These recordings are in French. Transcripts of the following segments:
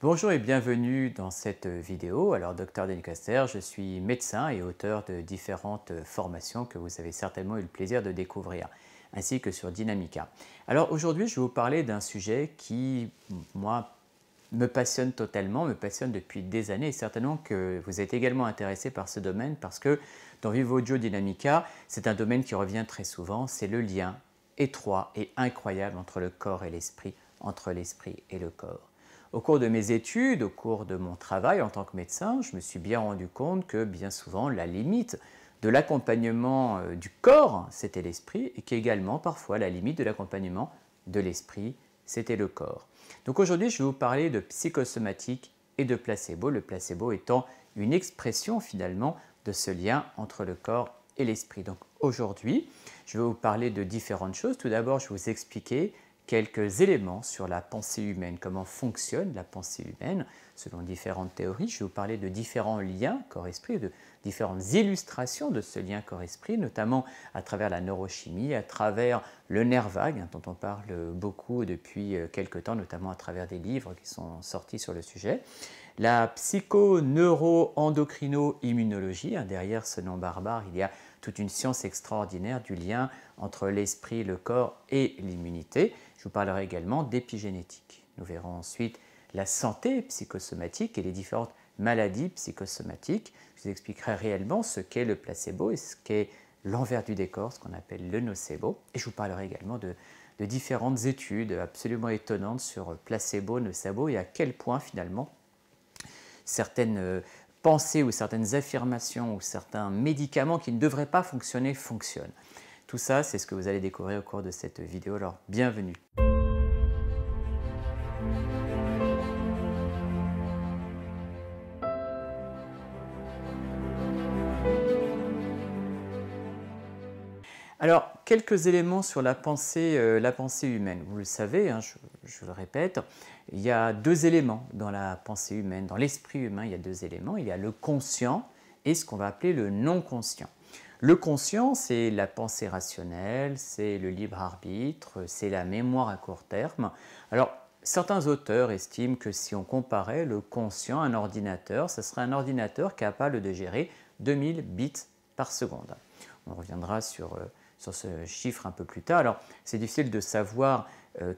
Bonjour et bienvenue dans cette vidéo. Alors, Dr Denis Caster, je suis médecin et auteur de différentes formations que vous avez certainement eu le plaisir de découvrir, ainsi que sur Dynamica. Alors aujourd'hui, je vais vous parler d'un sujet qui, moi, me passionne totalement, me passionne depuis des années et certainement que vous êtes également intéressé par ce domaine parce que dans Vivo Audio Dynamica, c'est un domaine qui revient très souvent, c'est le lien étroit et incroyable entre le corps et l'esprit, entre l'esprit et le corps. Au cours de mes études, au cours de mon travail en tant que médecin, je me suis bien rendu compte que bien souvent la limite de l'accompagnement du corps, c'était l'esprit, et qu'également parfois la limite de l'accompagnement de l'esprit, c'était le corps. Donc aujourd'hui, je vais vous parler de psychosomatique et de placebo, le placebo étant une expression finalement de ce lien entre le corps et l'esprit. Donc aujourd'hui, je vais vous parler de différentes choses. Tout d'abord, je vais vous expliquer quelques éléments sur la pensée humaine, comment fonctionne la pensée humaine selon différentes théories. Je vais vous parler de différents liens corps-esprit, de différentes illustrations de ce lien corps-esprit, notamment à travers la neurochimie, à travers le nerf vague, dont on parle beaucoup depuis quelque temps, notamment à travers des livres qui sont sortis sur le sujet. La psycho-neuro-endocrino-immunologie, derrière ce nom barbare, il y a toute une science extraordinaire du lien entre l'esprit, le corps et l'immunité. Je vous parlerai également d'épigénétique. Nous verrons ensuite la santé psychosomatique et les différentes maladies psychosomatiques. Je vous expliquerai réellement ce qu'est le placebo et ce qu'est l'envers du décor, ce qu'on appelle le nocebo. Et je vous parlerai également de différentes études absolument étonnantes sur placebo, nocebo et à quel point finalement certaines pensées ou certaines affirmations ou certains médicaments qui ne devraient pas fonctionner fonctionnent. Tout ça, c'est ce que vous allez découvrir au cours de cette vidéo, alors bienvenue. Alors, quelques éléments sur la pensée humaine. Vous le savez, je le répète, il y a deux éléments dans la pensée humaine. Dans l'esprit humain, il y a deux éléments. Il y a le conscient et ce qu'on va appeler le non-conscient. Le conscient, c'est la pensée rationnelle, c'est le libre arbitre, c'est la mémoire à court terme. Alors, certains auteurs estiment que si on comparait le conscient à un ordinateur, ce serait un ordinateur capable de gérer 2000 bits par seconde. On reviendra sur ce chiffre un peu plus tard. Alors, c'est difficile de savoir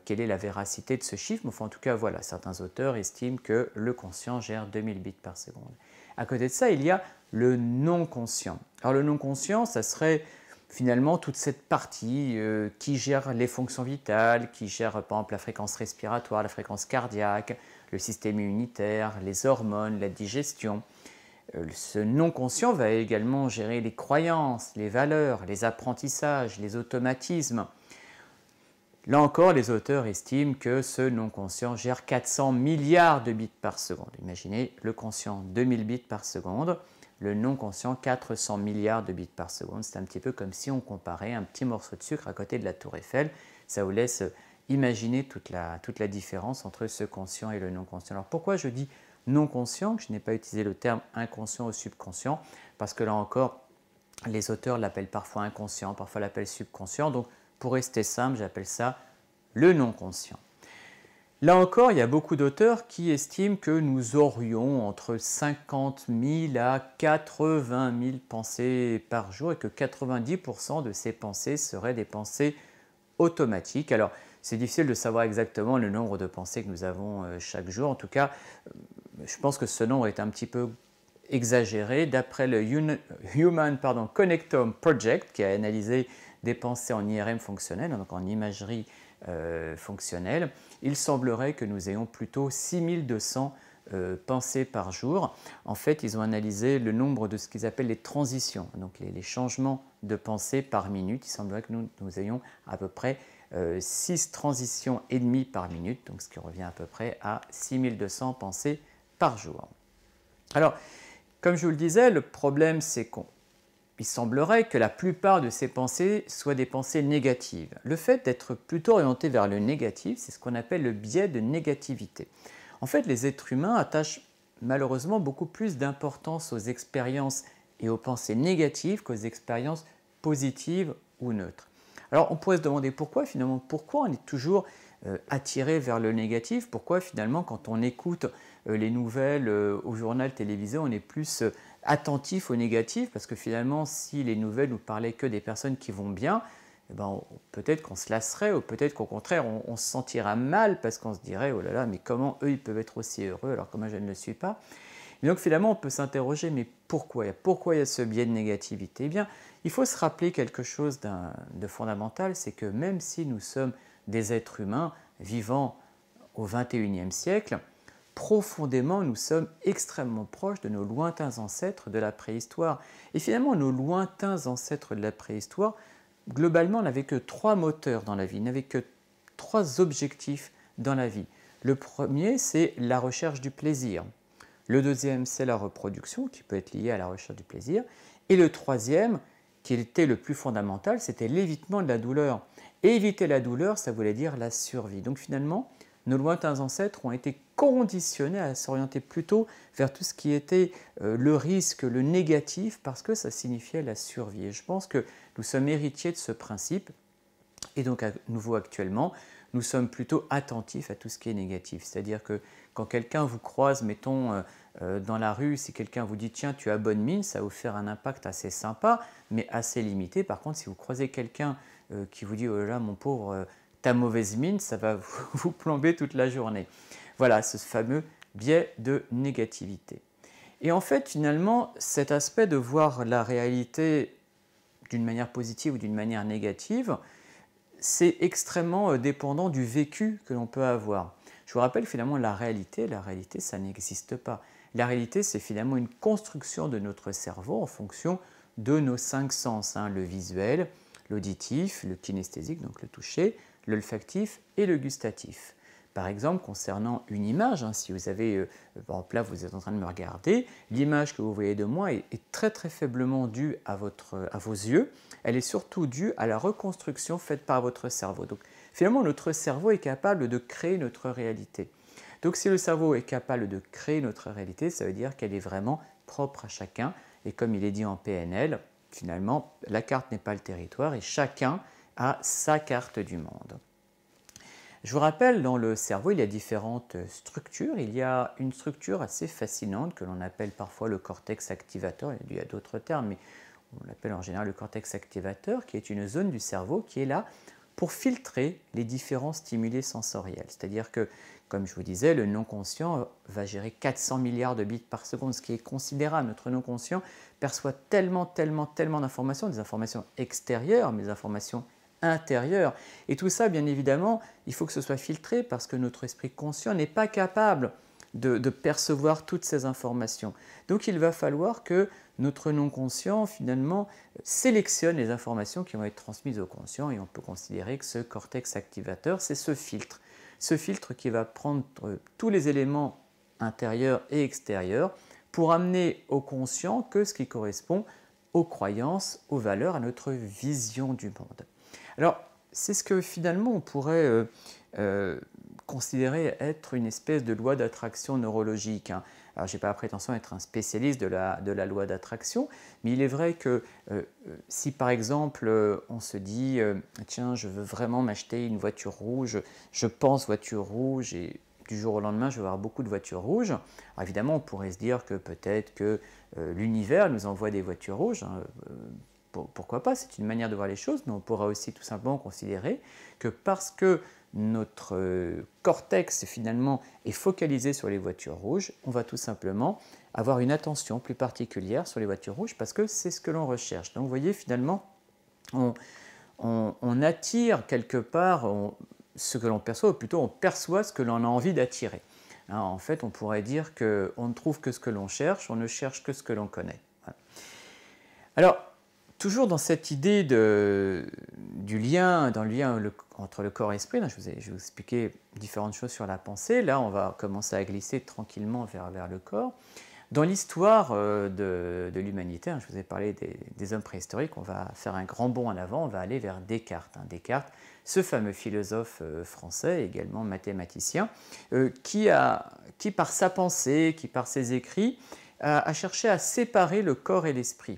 quelle est la véracité de ce chiffre, mais enfin, en tout cas, voilà, certains auteurs estiment que le conscient gère 2000 bits par seconde. À côté de ça, il y a le non-conscient. Alors, le non-conscient, ça serait finalement toute cette partie qui gère les fonctions vitales, qui gère par exemple la fréquence respiratoire, la fréquence cardiaque, le système immunitaire, les hormones, la digestion. Ce non-conscient va également gérer les croyances, les valeurs, les apprentissages, les automatismes. Là encore, les auteurs estiment que ce non-conscient gère 400 milliards de bits par seconde. Imaginez le conscient 2000 bits par seconde, le non-conscient 400 milliards de bits par seconde. C'est un petit peu comme si on comparait un petit morceau de sucre à côté de la tour Eiffel. Ça vous laisse imaginer toute la différence entre ce conscient et le non-conscient. Alors pourquoi je dis non conscient, que je n'ai pas utilisé le terme inconscient ou subconscient, parce que là encore, les auteurs l'appellent parfois inconscient, parfois l'appellent subconscient. Donc pour rester simple, j'appelle ça le non-conscient. Là encore, il y a beaucoup d'auteurs qui estiment que nous aurions entre 50 000 à 80 000 pensées par jour et que 90% de ces pensées seraient des pensées automatiques. Alors, c'est difficile de savoir exactement le nombre de pensées que nous avons chaque jour. En tout cas, je pense que ce nombre est un petit peu exagéré. D'après le Human Connectome Project, qui a analysé des pensées en IRM fonctionnelle, donc en imagerie fonctionnelle, il semblerait que nous ayons plutôt 6200 pensées par jour. En fait, ils ont analysé le nombre de ce qu'ils appellent les transitions, donc les changements de pensée par minute. Il semblerait que nous ayons à peu près 6 transitions et demie par minute, donc ce qui revient à peu près à 6200 pensées par jour. Alors, comme je vous le disais, le problème c'est qu'il semblerait que la plupart de ces pensées soient des pensées négatives. Le fait d'être plutôt orienté vers le négatif, c'est ce qu'on appelle le biais de négativité. En fait, les êtres humains attachent malheureusement beaucoup plus d'importance aux expériences et aux pensées négatives qu'aux expériences positives ou neutres. Alors on pourrait se demander pourquoi finalement, pourquoi on est toujours attiré vers le négatif, pourquoi finalement quand on écoute les nouvelles au journal télévisé, on est plus attentif au négatif, parce que finalement, si les nouvelles nous parlaient que des personnes qui vont bien, eh ben, peut-être qu'on se lasserait, ou peut-être qu'au contraire, on se sentira mal, parce qu'on se dirait, oh là là, mais comment eux, ils peuvent être aussi heureux, alors que moi, je ne le suis pas. Et donc finalement, on peut s'interroger, mais pourquoi il y a ce biais de négativité? Eh bien, il faut se rappeler quelque chose de fondamental, c'est que même si nous sommes des êtres humains vivant au XXIe siècle, profondément, nous sommes extrêmement proches de nos lointains ancêtres de la préhistoire. Et finalement, nos lointains ancêtres de la préhistoire, globalement, n'avaient que 3 moteurs dans la vie, n'avaient que 3 objectifs dans la vie. Le premier, c'est la recherche du plaisir. Le deuxième, c'est la reproduction, qui peut être liée à la recherche du plaisir. Et le troisième, qui était le plus fondamental, c'était l'évitement de la douleur. Et éviter la douleur, ça voulait dire la survie. Donc finalement, nos lointains ancêtres ont été conditionnés à s'orienter plutôt vers tout ce qui était le risque, le négatif, parce que ça signifiait la survie. Et je pense que nous sommes héritiers de ce principe. Et donc à nouveau actuellement, nous sommes plutôt attentifs à tout ce qui est négatif. C'est-à-dire que quand quelqu'un vous croise, mettons dans la rue, si quelqu'un vous dit « tiens, tu as bonne mine », ça va vous faire un impact assez sympa, mais assez limité. Par contre, si vous croisez quelqu'un qui vous dit « oh là là, mon pauvre, t'as mauvaise mine », ça va vous plomber toute la journée. Voilà, ce fameux biais de négativité. Et en fait, finalement, cet aspect de voir la réalité d'une manière positive ou d'une manière négative, c'est extrêmement dépendant du vécu que l'on peut avoir. Je vous rappelle finalement la réalité, ça n'existe pas. La réalité, c'est finalement une construction de notre cerveau en fonction de nos 5 sens, hein, le visuel, l'auditif, le kinesthésique, donc le toucher, l'olfactif et le gustatif. Par exemple, concernant une image, hein, si vous avez, par exemple là vous êtes en train de me regarder, l'image que vous voyez de moi est très très faiblement due à vos yeux, elle est surtout due à la reconstruction faite par votre cerveau. Donc finalement notre cerveau est capable de créer notre réalité. Donc si le cerveau est capable de créer notre réalité, ça veut dire qu'elle est vraiment propre à chacun, et comme il est dit en PNL, finalement la carte n'est pas le territoire et chacun a sa carte du monde. Je vous rappelle, dans le cerveau, il y a différentes structures. Il y a une structure assez fascinante que l'on appelle parfois le cortex activateur. Il y a d'autres termes, mais on l'appelle en général le cortex activateur, qui est une zone du cerveau qui est là pour filtrer les différents stimuli sensoriels. C'est-à-dire que, comme je vous disais, le non-conscient va gérer 400 milliards de bits par seconde, ce qui est considérable. Notre non-conscient perçoit tellement d'informations, des informations extérieures, mais des informations intérieure. Et tout ça, bien évidemment, il faut que ce soit filtré parce que notre esprit conscient n'est pas capable de percevoir toutes ces informations. Donc il va falloir que notre non-conscient, finalement, sélectionne les informations qui vont être transmises au conscient, et on peut considérer que ce cortex activateur, c'est ce filtre qui va prendre tous les éléments intérieurs et extérieurs pour amener au conscient que ce qui correspond aux croyances, aux valeurs, à notre vision du monde. Alors, c'est ce que finalement on pourrait considérer être une espèce de loi d'attraction neurologique, hein. Alors, je n'ai pas la prétention d'être un spécialiste de la loi d'attraction, mais il est vrai que si par exemple on se dit tiens, je veux vraiment m'acheter une voiture rouge, je pense voiture rouge et du jour au lendemain je vais avoir beaucoup de voitures rouges, alors évidemment on pourrait se dire que peut-être que l'univers nous envoie des voitures rouges, hein, pourquoi pas, c'est une manière de voir les choses, mais on pourra aussi tout simplement considérer que parce que notre cortex finalement est focalisé sur les voitures rouges, on va tout simplement avoir une attention plus particulière sur les voitures rouges parce que c'est ce que l'on recherche. Donc vous voyez, finalement, on attire quelque part ce que l'on perçoit, ou plutôt on perçoit ce que l'on a envie d'attirer. Hein, en fait, on pourrait dire qu'on ne trouve que ce que l'on cherche, on ne cherche que ce que l'on connaît. Voilà. Alors, toujours dans cette idée du lien, entre le corps et l'esprit, je vais vous expliquer différentes choses sur la pensée. Là, on va commencer à glisser tranquillement vers le corps. Dans l'histoire de l'humanité, hein, je vous ai parlé des hommes préhistoriques, on va faire un grand bond en avant, on va aller vers Descartes. Hein. Descartes, ce fameux philosophe français, également mathématicien, qui par sa pensée, qui par ses écrits, a cherché à séparer le corps et l'esprit.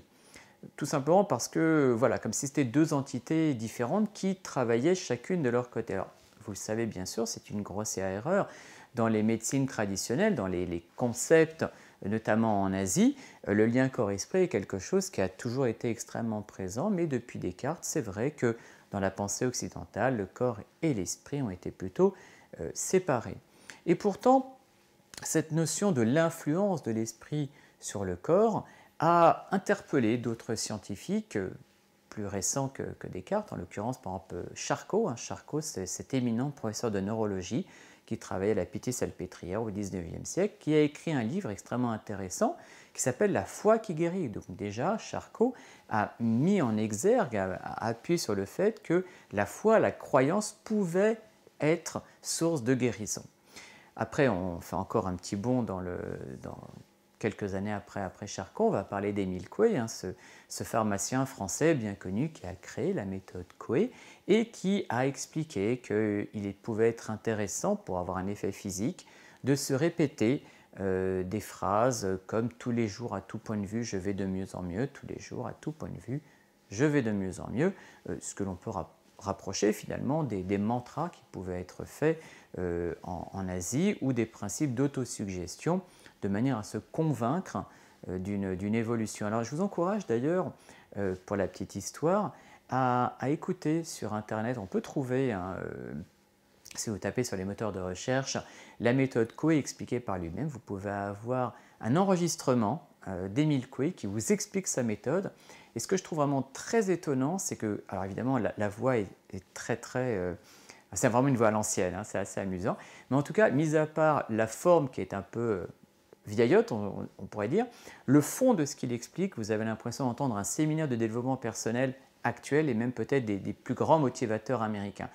Tout simplement parce que, voilà, comme si c'était deux entités différentes qui travaillaient chacune de leur côté. Alors, vous le savez bien sûr, c'est une grossière erreur. dans les médecines traditionnelles, dans les concepts, notamment en Asie, le lien corps-esprit est quelque chose qui a toujours été extrêmement présent, mais depuis Descartes, c'est vrai que dans la pensée occidentale, le corps et l'esprit ont été plutôt séparés. Et pourtant, cette notion de l'influence de l'esprit sur le corps a interpellé d'autres scientifiques plus récents que Descartes, en l'occurrence par exemple Charcot. Charcot, c'est cet éminent professeur de neurologie qui travaillait à la Pitié-Salpêtrière au XIXe siècle, qui a écrit un livre extrêmement intéressant qui s'appelle La foi qui guérit. Donc déjà, Charcot a mis en exergue, a appuyé sur le fait que la foi, la croyance pouvait être source de guérison. Après, on fait encore un petit bond dans quelques années après Charcot, on va parler d'Émile Coué, ce pharmacien français bien connu qui a créé la méthode Coué et qui a expliqué qu'il pouvait être intéressant pour avoir un effet physique de se répéter des phrases comme « tous les jours à tout point de vue je vais de mieux en mieux »,« tous les jours à tout point de vue je vais de mieux en mieux », ce que l'on peut rapprocher finalement des mantras qui pouvaient être faits en Asie ou des principes d'autosuggestion de manière à se convaincre d'une évolution. Alors je vous encourage d'ailleurs, pour la petite histoire, à écouter sur Internet. On peut trouver, si vous tapez sur les moteurs de recherche, la méthode Coué expliquée par lui-même. Vous pouvez avoir un enregistrement d'Émile Coué qui vous explique sa méthode. Et ce que je trouve vraiment très étonnant, c'est que, alors évidemment, la voix est très c'est vraiment une voix à l'ancienne, c'est assez amusant. Mais en tout cas, mis à part la forme qui est un peu vieillotte, on pourrait dire, le fond de ce qu'il explique, vous avez l'impression d'entendre un séminaire de développement personnel actuel et même peut-être des plus grands motivateurs américains.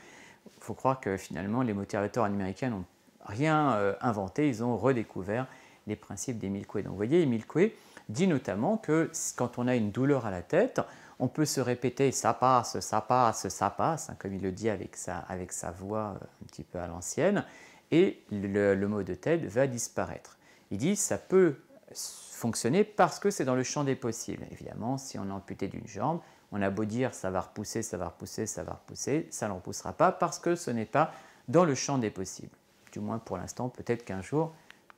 Il faut croire que finalement, les motivateurs américains n'ont rien inventé, ils ont redécouvert les principes d'Émile Coué. Donc vous voyez, Émile Coué dit notamment que quand on a une douleur à la tête, on peut se répéter « ça passe, ça passe, ça passe », comme il le dit avec sa voix un petit peu à l'ancienne, et le mot de tête va disparaître. Il dit ça peut fonctionner parce que c'est dans le champ des possibles. Évidemment, si on est amputé d'une jambe, on a beau dire ça va repousser, ça va repousser, ça va repousser, ça ne repoussera pas parce que ce n'est pas dans le champ des possibles. Du moins pour l'instant, peut-être qu'un jour,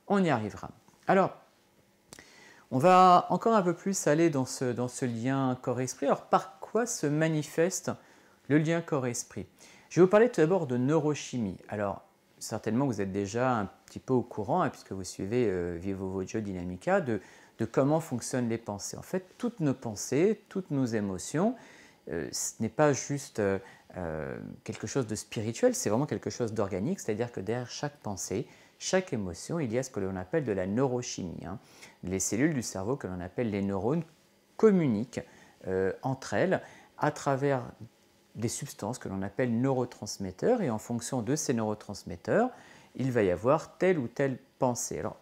on y arrivera. Alors, on va encore un peu plus aller dans ce lien corps-esprit. Alors, par quoi se manifeste le lien corps-esprit? Je vais vous parler tout d'abord de neurochimie. Alors, certainement, vous êtes déjà un petit peu au courant, puisque vous suivez Vivo Voce Dynamica, de comment fonctionnent les pensées. En fait, toutes nos pensées, toutes nos émotions, ce n'est pas juste quelque chose de spirituel, c'est vraiment quelque chose d'organique, c'est-à-dire que derrière chaque pensée, chaque émotion, il y a ce que l'on appelle de la neurochimie. Les cellules du cerveau que l'on appelle les neurones communiquent entre elles à travers des substances que l'on appelle neurotransmetteurs, et en fonction de ces neurotransmetteurs, il va y avoir telle ou telle pensée. Alors,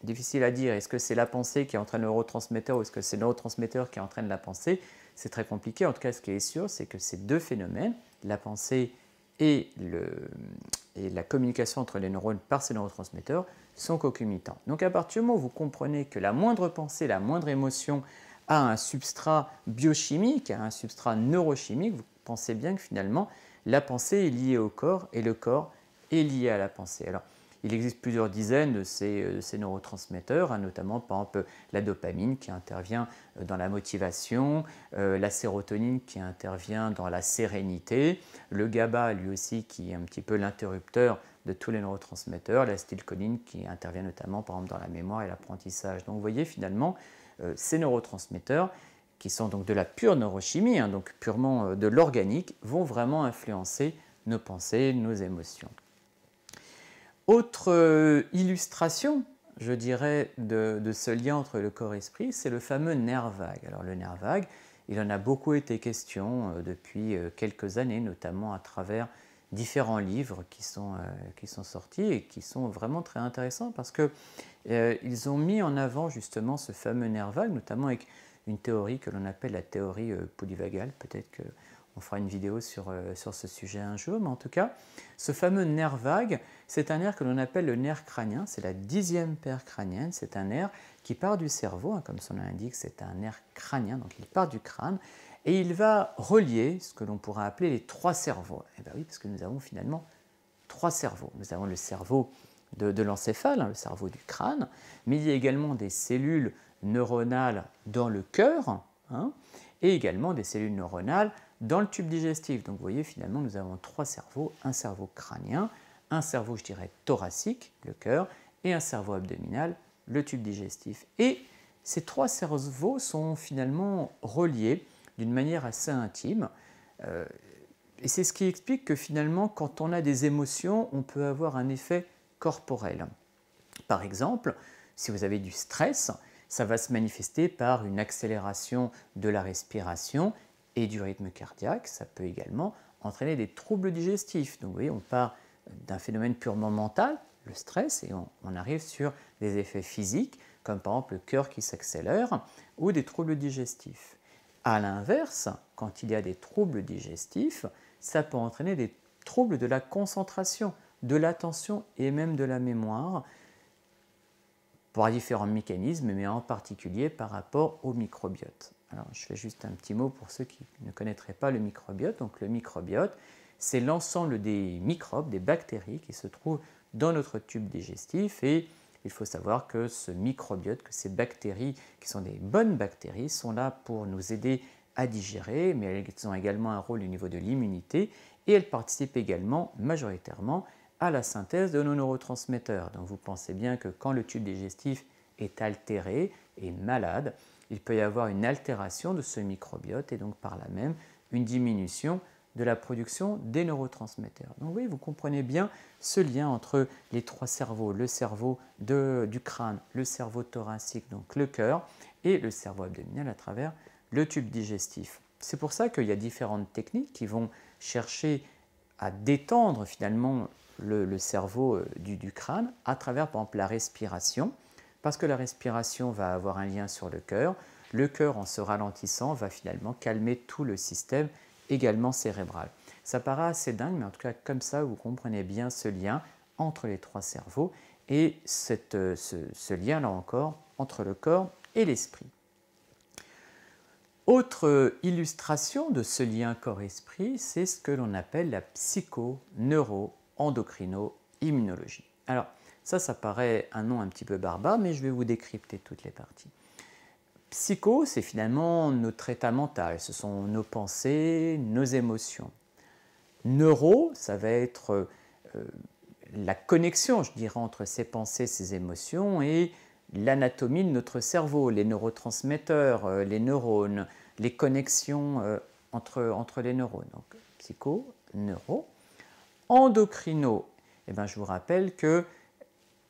difficile à dire, est-ce que c'est la pensée qui entraîne le neurotransmetteur ou est-ce que c'est le neurotransmetteur qui entraîne la pensée? C'est très compliqué. En tout cas, ce qui est sûr, c'est que ces deux phénomènes, la pensée et la communication entre les neurones par ces neurotransmetteurs, sont concomitants. Donc à partir du moment où vous comprenez que la moindre pensée, la moindre émotion a un substrat biochimique, a un substrat neurochimique, vous pensez bien que finalement la pensée est liée au corps et le corps est lié à la pensée. Alors, il existe plusieurs dizaines de ces neurotransmetteurs, notamment par exemple la dopamine qui intervient dans la motivation, la sérotonine qui intervient dans la sérénité, le GABA lui aussi qui est un petit peu l'interrupteur de tous les neurotransmetteurs, l'acétylcholine qui intervient notamment par exemple dans la mémoire et l'apprentissage. Donc vous voyez finalement ces neurotransmetteurs qui sont donc de la pure neurochimie, donc purement de l'organique, vont vraiment influencer nos pensées, nos émotions. Autre illustration, je dirais, de ce lien entre le corps-esprit, c'est le fameux nerf vague. Alors le nerf vague, il en a beaucoup été question depuis quelques années, notamment à travers différents livres qui sont sortis et qui sont vraiment très intéressants parce qu'ils ont mis en avant justement ce fameux nerf vague, notamment avec une théorie que l'on appelle la théorie polyvagale. Peut-être qu'on fera une vidéo sur ce sujet un jour, mais en tout cas, ce fameux nerf vague, c'est un nerf que l'on appelle le nerf crânien, c'est la 10e paire crânienne, c'est un nerf qui part du cerveau, comme son nom l'indique, c'est un nerf crânien, donc il part du crâne, et il va relier ce que l'on pourrait appeler les trois cerveaux. Eh bien oui, parce que nous avons finalement trois cerveaux. Nous avons le cerveau de l'encéphale, hein, le cerveau du crâne, mais il y a également des cellules neuronales dans le cœur, hein, et également des cellules neuronales dans le tube digestif. Donc vous voyez, finalement, nous avons trois cerveaux, un cerveau crânien, un cerveau, je dirais, thoracique, le cœur, et un cerveau abdominal, le tube digestif. Et ces trois cerveaux sont finalement reliés d'une manière assez intime. Et c'est ce qui explique que finalement, quand on a des émotions, on peut avoir un effet corporel. Par exemple, si vous avez du stress, ça va se manifester par une accélération de la respiration et du rythme cardiaque. Ça peut également entraîner des troubles digestifs. Donc vous voyez, on part d'un phénomène purement mental, le stress, et on arrive sur des effets physiques, comme par exemple le cœur qui s'accélère, ou des troubles digestifs. A l'inverse, quand il y a des troubles digestifs, ça peut entraîner des troubles de la concentration, de l'attention et même de la mémoire, par différents mécanismes, mais en particulier par rapport au microbiote. Alors, je fais juste un petit mot pour ceux qui ne connaîtraient pas le microbiote. Donc, le microbiote, c'est l'ensemble des microbes, des bactéries qui se trouvent dans notre tube digestif. Et il faut savoir que ce microbiote, que ces bactéries, qui sont des bonnes bactéries, sont là pour nous aider à digérer, mais elles ont également un rôle au niveau de l'immunité et elles participent également majoritairement à la synthèse de nos neurotransmetteurs. Donc vous pensez bien que quand le tube digestif est altéré et malade, il peut y avoir une altération de ce microbiote et donc par là même une diminution de la production des neurotransmetteurs. Donc oui, vous comprenez bien ce lien entre les trois cerveaux, le cerveau du crâne, le cerveau thoracique, donc le cœur, et le cerveau abdominal à travers le tube digestif. C'est pour ça qu'il y a différentes techniques qui vont chercher à détendre finalement le cerveau du crâne à travers par exemple la respiration, parce que la respiration va avoir un lien sur le cœur. Le cœur, en se ralentissant, va finalement calmer tout le système également cérébral. Ça paraît assez dingue, mais en tout cas comme ça vous comprenez bien ce lien entre les trois cerveaux et ce lien là encore entre le corps et l'esprit. Autre illustration de ce lien corps-esprit, c'est ce que l'on appelle la psycho-neuro-endocrino-immunologie. Alors, ça paraît un nom un petit peu barbare, mais je vais vous décrypter toutes les parties. Psycho, c'est finalement notre état mental, ce sont nos pensées, nos émotions. Neuro, ça va être la connexion, je dirais, entre ces pensées, ces émotions et l'anatomie de notre cerveau, les neurotransmetteurs, les neurones, les connexions entre les neurones. Donc, psycho, neuro. Endocrino, eh bien, je vous rappelle que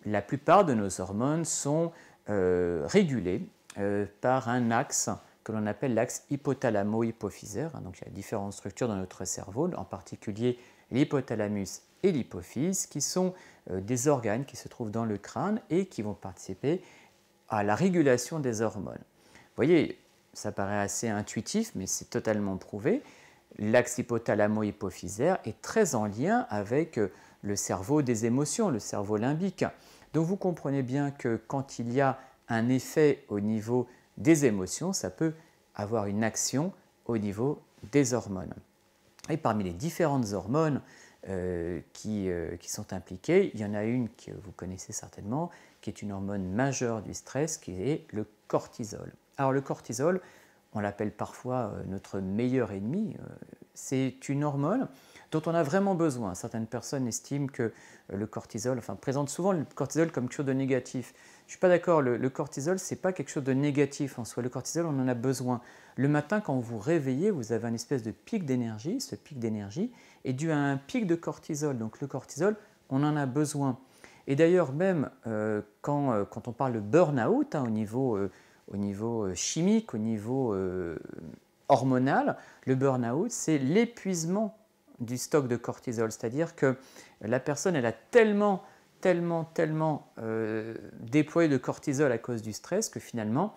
la plupart de nos hormones sont régulées par un axe que l'on appelle l'axe hypothalamo-hypophysaire. Donc, il y a différentes structures dans notre cerveau, en particulier l'hypothalamus et l'hypophyse, qui sont des organes qui se trouvent dans le crâne et qui vont participer à la régulation des hormones. Vous voyez, ça paraît assez intuitif, mais c'est totalement prouvé. L'axe hypothalamo-hypophysaire est très en lien avec le cerveau des émotions, le cerveau limbique. Donc vous comprenez bien que quand il y a un effet au niveau des émotions, ça peut avoir une action au niveau des hormones. Et parmi les différentes hormones qui sont impliquées, il y en a une que vous connaissez certainement, qui est une hormone majeure du stress, qui est le cortisol. Alors le cortisol, on l'appelle parfois notre meilleur ennemi. C'est une hormone dont on a vraiment besoin. Certaines personnes estiment que le cortisol, présentent souvent le cortisol comme quelque chose de négatif. Je ne suis pas d'accord, le cortisol, ce n'est pas quelque chose de négatif en soi. Le cortisol, on en a besoin. Le matin, quand vous vous réveillez, vous avez une espèce de pic d'énergie. Ce pic d'énergie est dû à un pic de cortisol. Donc le cortisol, on en a besoin. Et d'ailleurs, même quand on parle de burn-out au niveau chimique, au niveau hormonal, le burn-out, c'est l'épuisement du stock de cortisol. C'est-à-dire que la personne, elle a tellement déployé de cortisol à cause du stress que finalement,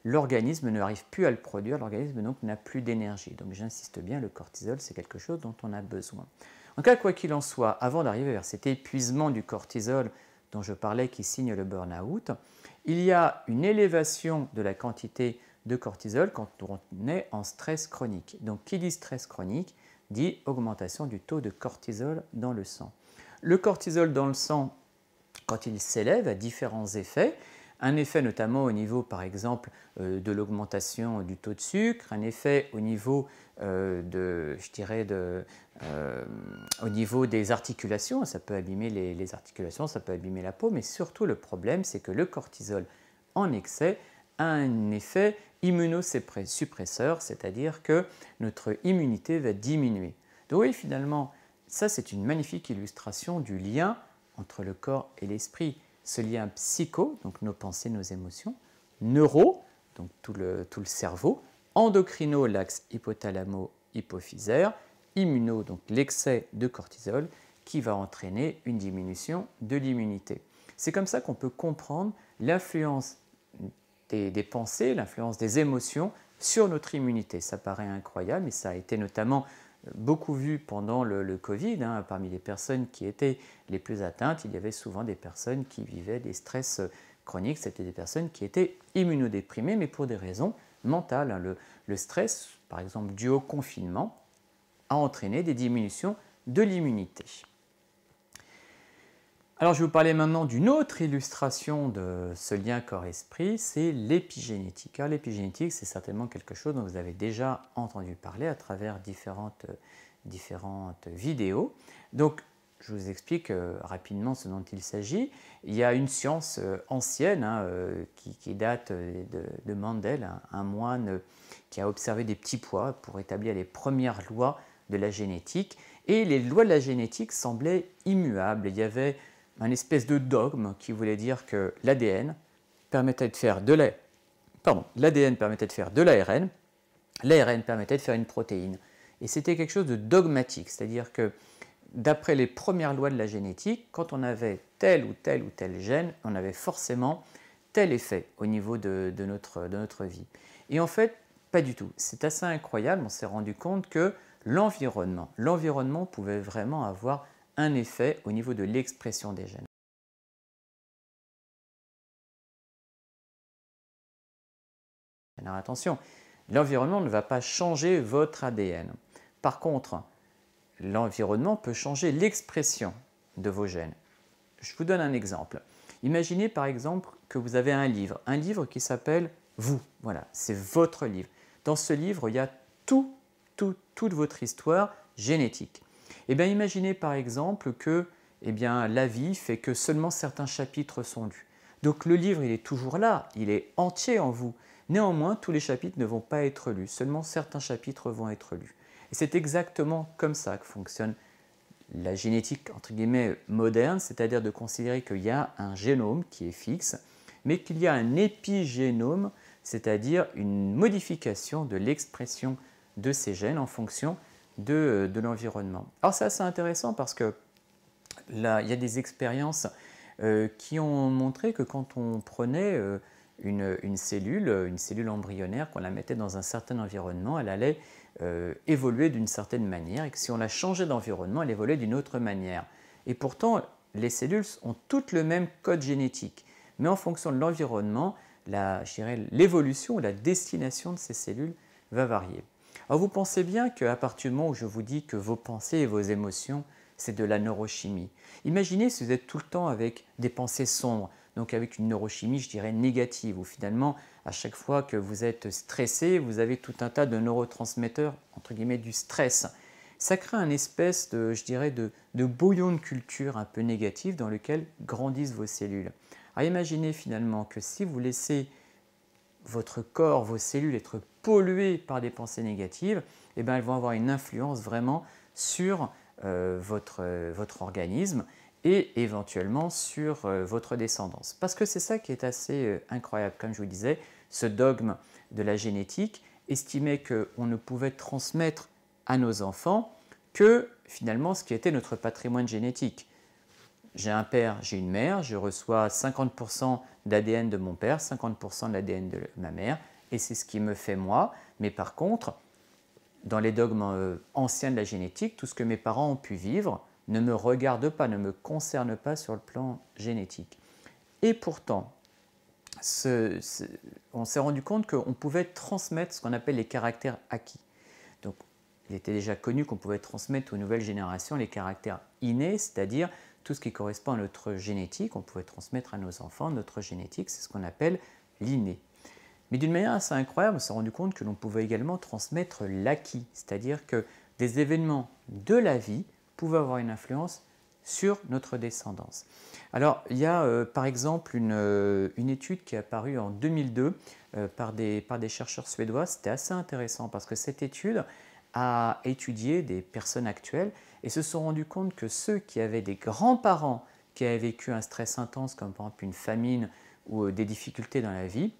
l'organisme n'arrive plus à le produire, l'organisme donc n'a plus d'énergie. Donc j'insiste bien, le cortisol, c'est quelque chose dont on a besoin. En cas, quoi qu'il en soit, avant d'arriver vers cet épuisement du cortisol dont je parlais qui signe le burn-out, il y a une élévation de la quantité de cortisol quand on est en stress chronique. Donc qui dit stress chronique dit augmentation du taux de cortisol dans le sang. Le cortisol dans le sang quand il s'élève à différents effets. Un effet notamment au niveau, par exemple, de l'augmentation du taux de sucre, un effet au niveau, au niveau des articulations, ça peut abîmer les articulations, ça peut abîmer la peau, mais surtout le problème, c'est que le cortisol en excès a un effet immunosuppresseur, c'est-à-dire que notre immunité va diminuer. Donc oui, finalement, ça c'est une magnifique illustration du lien entre le corps et l'esprit. Ce lien psycho, donc nos pensées, nos émotions, neuro, donc tout le cerveau, endocrino, l'axe hypothalamo-hypophysaire, immuno, donc l'excès de cortisol, qui va entraîner une diminution de l'immunité. C'est comme ça qu'on peut comprendre l'influence des pensées, l'influence des émotions sur notre immunité. Ça paraît incroyable, mais ça a été notamment beaucoup vu pendant le Covid. Parmi les personnes qui étaient les plus atteintes, il y avait souvent des personnes qui vivaient des stress chroniques. C'était des personnes qui étaient immunodéprimées, mais pour des raisons mentales. Le stress, par exemple dû au confinement, a entraîné des diminutions de l'immunité. Alors je vais vous parler maintenant d'une autre illustration de ce lien corps-esprit, c'est l'épigénétique. Alors l'épigénétique, c'est certainement quelque chose dont vous avez déjà entendu parler à travers différentes vidéos. Donc je vous explique rapidement ce dont il s'agit. Il y a une science ancienne qui date de Mendel, un moine qui a observé des petits pois pour établir les premières lois de la génétique. Et les lois de la génétique semblaient immuables. Il y avait un espèce de dogme qui voulait dire que l'ADN permettait de faire de l'ARN, l'ARN permettait de faire une protéine. Et c'était quelque chose de dogmatique, c'est-à-dire que d'après les premières lois de la génétique, quand on avait tel ou tel gène, on avait forcément tel effet au niveau de notre vie. Et en fait, pas du tout. C'est assez incroyable, on s'est rendu compte que l'environnement pouvait vraiment avoir un effet au niveau de l'expression des gènes. Alors attention, l'environnement ne va pas changer votre ADN. Par contre, l'environnement peut changer l'expression de vos gènes. Je vous donne un exemple. Imaginez par exemple que vous avez un livre qui s'appelle « Vous ». Voilà, c'est votre livre. Dans ce livre, il y a toute votre histoire génétique. Eh bien, imaginez par exemple que la vie fait que seulement certains chapitres sont lus. Donc le livre, il est toujours là, il est entier en vous. Néanmoins, tous les chapitres ne vont pas être lus, seulement certains chapitres vont être lus. Et c'est exactement comme ça que fonctionne la génétique entre guillemets moderne, c'est-à-dire de considérer qu'il y a un génome qui est fixe, mais qu'il y a un épigénome, c'est-à-dire une modification de l'expression de ces gènes en fonction de l'environnement. Alors c'est assez intéressant parce que là, il y a des expériences qui ont montré que quand on prenait une cellule embryonnaire, qu'on la mettait dans un certain environnement, elle allait évoluer d'une certaine manière, et que si on la changeait d'environnement, elle évoluait d'une autre manière. Et pourtant, les cellules ont toutes le même code génétique, mais en fonction de l'environnement, l'évolution ou la destination de ces cellules va varier. Alors vous pensez bien qu'à partir du moment où je vous dis que vos pensées et vos émotions, c'est de la neurochimie. Imaginez si vous êtes tout le temps avec des pensées sombres, donc avec une neurochimie, je dirais, négative, où finalement, à chaque fois que vous êtes stressé, vous avez tout un tas de neurotransmetteurs, entre guillemets, du stress. Ça crée un espèce de, je dirais, de bouillon de culture un peu négatif dans lequel grandissent vos cellules. Alors imaginez finalement que si vous laissez votre corps, vos cellules être polluées par des pensées négatives, eh bien, elles vont avoir une influence vraiment sur votre organisme et éventuellement sur votre descendance. Parce que c'est ça qui est assez incroyable. Comme je vous disais, ce dogme de la génétique estimait qu'on ne pouvait transmettre à nos enfants que finalement ce qui était notre patrimoine génétique. J'ai un père, j'ai une mère, je reçois 50% d'ADN de mon père, 50% de l'ADN de ma mère, et c'est ce qui me fait moi. Mais par contre, dans les dogmes anciens de la génétique, tout ce que mes parents ont pu vivre ne me regarde pas, ne me concerne pas sur le plan génétique. Et pourtant, on s'est rendu compte qu'on pouvait transmettre ce qu'on appelle les caractères acquis. Donc, il était déjà connu qu'on pouvait transmettre aux nouvelles générations les caractères innés, c'est-à-dire tout ce qui correspond à notre génétique, on pouvait transmettre à nos enfants notre génétique, c'est ce qu'on appelle l'inné. Mais d'une manière assez incroyable, on s'est rendu compte que l'on pouvait également transmettre l'acquis, c'est-à-dire que des événements de la vie pouvaient avoir une influence sur notre descendance. Alors, il y a par exemple une étude qui est apparue en 2002 par des chercheurs suédois. C'était assez intéressant parce que cette étude a étudié des personnes actuelles et se sont rendus compte que ceux qui avaient des grands-parents qui avaient vécu un stress intense, comme par exemple une famine ou des difficultés dans la vie,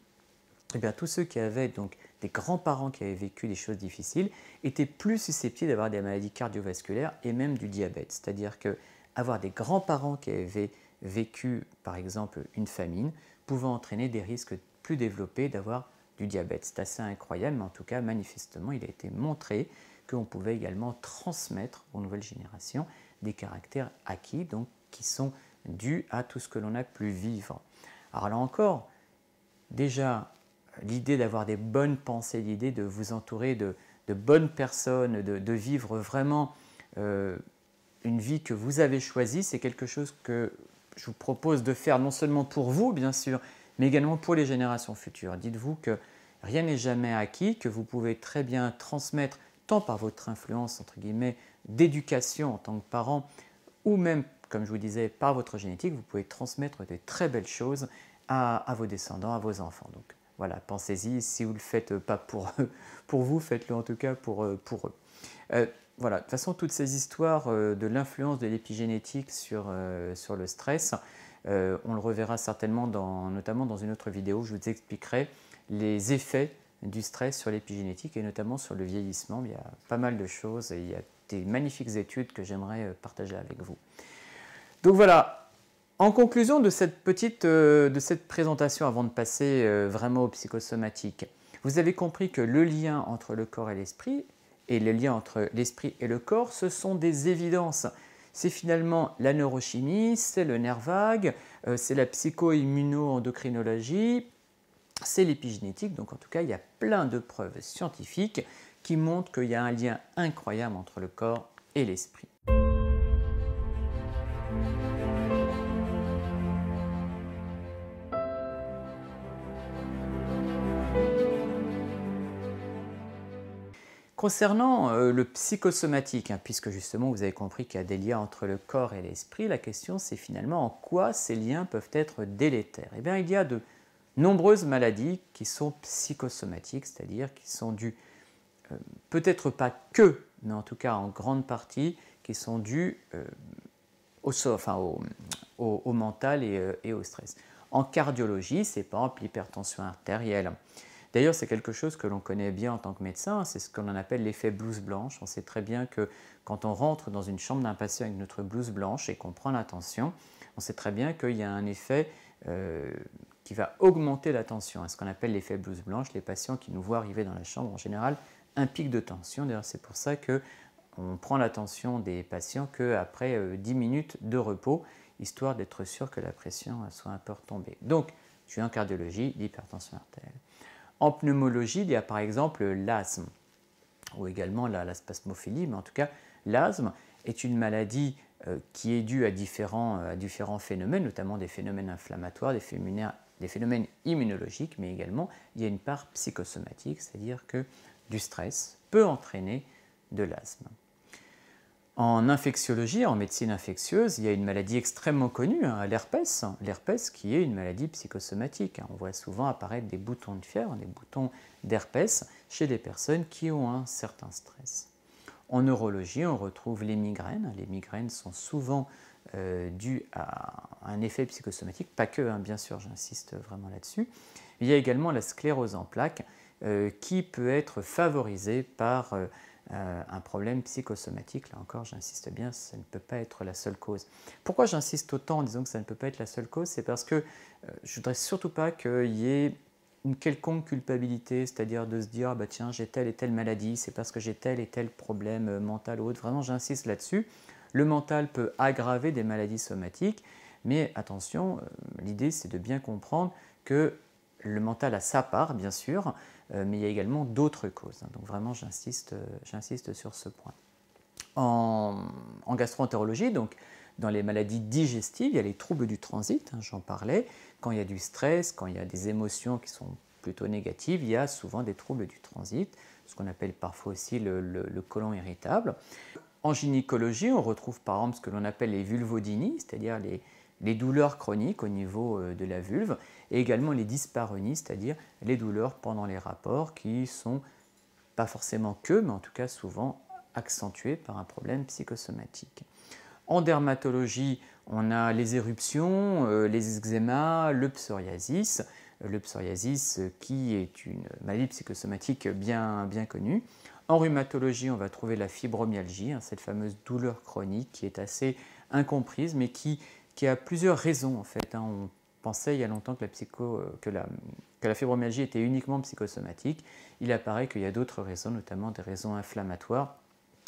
eh bien, tous ceux qui avaient donc des grands-parents qui avaient vécu des choses difficiles étaient plus susceptibles d'avoir des maladies cardiovasculaires et même du diabète. C'est-à-dire que avoir des grands-parents qui avaient vécu, par exemple, une famine, pouvait entraîner des risques plus développés d'avoir du diabète. C'est assez incroyable, mais en tout cas, manifestement, il a été montré qu'on pouvait également transmettre aux nouvelles générations des caractères acquis, donc qui sont dus à tout ce que l'on a pu vivre. Alors là encore, déjà, l'idée d'avoir des bonnes pensées, l'idée de vous entourer de bonnes personnes, de vivre vraiment une vie que vous avez choisie, c'est quelque chose que je vous propose de faire non seulement pour vous, bien sûr, mais également pour les générations futures. Dites-vous que rien n'est jamais acquis, que vous pouvez très bien transmettre, tant par votre influence, entre guillemets, d'éducation en tant que parent, ou même, comme je vous disais, par votre génétique, vous pouvez transmettre des très belles choses à vos descendants, à vos enfants. Donc voilà, pensez-y, si vous ne le faites pas pour vous, faites-le en tout cas pour eux. Voilà, de toute façon, toutes ces histoires de l'influence de l'épigénétique sur le stress, on le reverra certainement notamment dans une autre vidéo où je vous expliquerai les effets du stress sur l'épigénétique et notamment sur le vieillissement. Il y a pas mal de choses et il y a des magnifiques études que j'aimerais partager avec vous. Donc voilà, en conclusion de cette présentation avant de passer vraiment au psychosomatique, vous avez compris que le lien entre le corps et l'esprit et le lien entre l'esprit et le corps, ce sont des évidences. C'est finalement la neurochimie, c'est le nerf vague, c'est la psycho-immuno-endocrinologie, c'est l'épigénétique. Donc en tout cas, il y a plein de preuves scientifiques qui montrent qu'il y a un lien incroyable entre le corps et l'esprit. Concernant le psychosomatique, puisque justement vous avez compris qu'il y a des liens entre le corps et l'esprit, la question c'est finalement en quoi ces liens peuvent être délétères. Eh bien, il y a de nombreuses maladies qui sont psychosomatiques, c'est-à-dire qui sont dues, peut-être pas que, mais en tout cas en grande partie, qui sont dues au mental et au stress. En cardiologie, c'est par exemple l'hypertension artérielle. D'ailleurs, c'est quelque chose que l'on connaît bien en tant que médecin, c'est ce qu'on appelle l'effet blouse blanche. On sait très bien que quand on rentre dans une chambre d'un patient avec notre blouse blanche et qu'on prend la tension, on sait très bien qu'il y a un effet qui va augmenter la tension, ce qu'on appelle l'effet blouse blanche. Les patients qui nous voient arriver dans la chambre, en général, un pic de tension. D'ailleurs, c'est pour ça qu'on prend la tension des patients qu'après 10 minutes de repos, histoire d'être sûr que la pression soit un peu retombée. Donc, je suis en cardiologie, l'hypertension artérielle. En pneumologie, il y a par exemple l'asthme, ou également la spasmophilie, mais en tout cas, l'asthme est une maladie qui est due à différents phénomènes, notamment des phénomènes inflammatoires, des phénomènes immunologiques, mais également il y a une part psychosomatique, c'est-à-dire que du stress peut entraîner de l'asthme. En infectiologie, en médecine infectieuse, il y a une maladie extrêmement connue, l'herpès. L'herpès qui est une maladie psychosomatique. On voit souvent apparaître des boutons de fièvre, des boutons d'herpès chez des personnes qui ont un certain stress. En neurologie, on retrouve les migraines. Les migraines sont souvent dues à un effet psychosomatique, pas que, bien sûr, j'insiste vraiment là-dessus. Il y a également la sclérose en plaques qui peut être favorisée par un problème psychosomatique. Là encore, j'insiste bien, ça ne peut pas être la seule cause. Pourquoi j'insiste autant en disant que ça ne peut pas être la seule cause? C'est parce que je ne voudrais surtout pas qu'il y ait une quelconque culpabilité, c'est-à-dire de se dire bah tiens, j'ai telle et telle maladie, c'est parce que j'ai tel et tel problème mental ou autre. Vraiment, j'insiste là-dessus. Le mental peut aggraver des maladies somatiques, mais attention, l'idée c'est de bien comprendre que le mental a sa part, bien sûr, mais il y a également d'autres causes. Donc vraiment, j'insiste sur ce point. En gastroentérologie, donc dans les maladies digestives, il y a les troubles du transit, hein, j'en parlais. Quand il y a du stress, quand il y a des émotions qui sont plutôt négatives, il y a souvent des troubles du transit, ce qu'on appelle parfois aussi le côlon irritable. En gynécologie, on retrouve par exemple ce que l'on appelle les vulvodynies, c'est-à-dire les douleurs chroniques au niveau de la vulve, et également les dyspareunies, c'est-à-dire les douleurs pendant les rapports qui sont pas forcément que, mais en tout cas souvent accentuées par un problème psychosomatique. En dermatologie, on a les éruptions, les eczémas, le psoriasis. Le psoriasis qui est une maladie psychosomatique bien connue. En rhumatologie, on va trouver la fibromyalgie, hein, cette fameuse douleur chronique qui est assez incomprise, mais qui a plusieurs raisons en fait. Hein. On pensait il y a longtemps que la fibromyalgie était uniquement psychosomatique. Il apparaît qu'il y a d'autres raisons, notamment des raisons inflammatoires,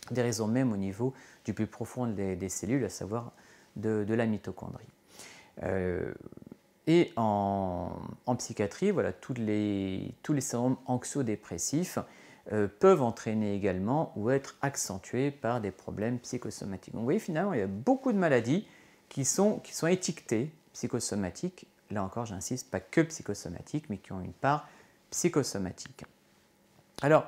des raisons même au niveau du plus profond des cellules, à savoir de la mitochondrie. Et en psychiatrie, voilà, tous les syndromes anxio-dépressifs peuvent entraîner également ou être accentués par des problèmes psychosomatiques. Donc vous voyez, finalement, il y a beaucoup de maladies qui sont étiquetées psychosomatiques. Là encore, j'insiste, pas que psychosomatiques, mais qui ont une part psychosomatique. Alors,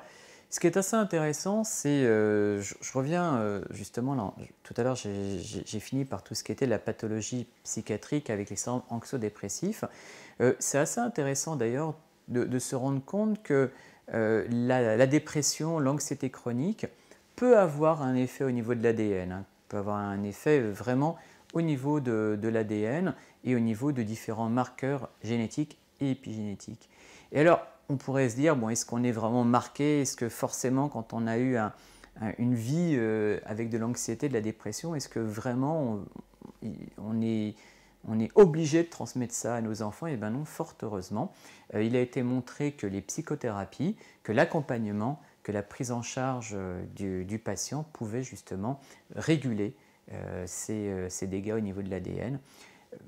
ce qui est assez intéressant, c'est, je reviens justement, là, tout à l'heure j'ai fini par tout ce qui était la pathologie psychiatrique avec les syndromes anxio-dépressifs. C'est assez intéressant d'ailleurs de se rendre compte que la dépression, l'anxiété chronique peut avoir un effet au niveau de l'ADN, hein, peut avoir un effet vraiment au niveau de l'ADN et au niveau de différents marqueurs génétiques et épigénétiques. Et alors, on pourrait se dire, bon, est-ce qu'on est vraiment marqué? Est-ce que forcément, quand on a eu une vie avec de l'anxiété, de la dépression, est-ce que vraiment on est obligé de transmettre ça à nos enfants? Eh bien non, fort heureusement. Il a été montré que les psychothérapies, que l'accompagnement, que la prise en charge du patient pouvait justement réguler ces dégâts au niveau de l'ADN.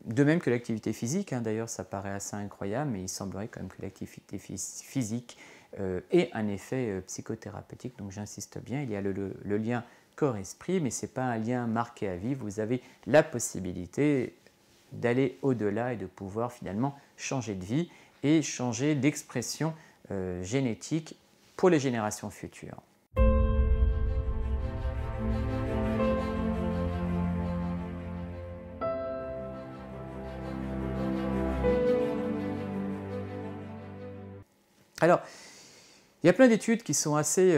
De même que l'activité physique, hein, d'ailleurs ça paraît assez incroyable, mais il semblerait quand même que l'activité physique ait un effet psychothérapeutique, donc j'insiste bien, il y a le lien corps-esprit, mais ce n'est pas un lien marqué à vie, vous avez la possibilité d'aller au-delà et de pouvoir finalement changer de vie et changer d'expression génétique pour les générations futures. Alors, il y a plein d'études qui sont assez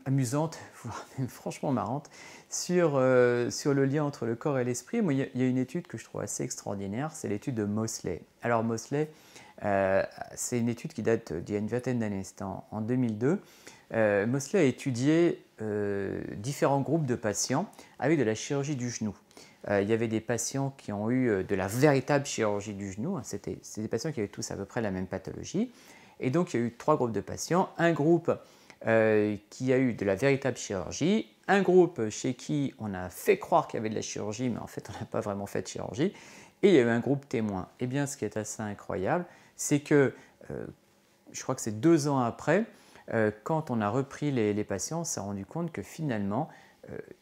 amusantes, voire même franchement marrantes, sur le lien entre le corps et l'esprit. Moi, il y a une étude que je trouve assez extraordinaire, c'est l'étude de Mosley. Alors Mosley, c'est une étude qui date d'il y a une vingtaine d'années, c'était en 2002. Mosley a étudié différents groupes de patients avec de la chirurgie du genou. Il y avait des patients qui ont eu de la véritable chirurgie du genou, c'est des patients qui avaient tous à peu près la même pathologie. Et donc, il y a eu 3 groupes de patients. Un groupe qui a eu de la véritable chirurgie, un groupe chez qui on a fait croire qu'il y avait de la chirurgie, mais en fait, on n'a pas vraiment fait de chirurgie. Et il y a eu un groupe témoin. Eh bien, ce qui est assez incroyable, c'est que, je crois que c'est 2 ans après, quand on a repris les patients, on s'est rendu compte que finalement,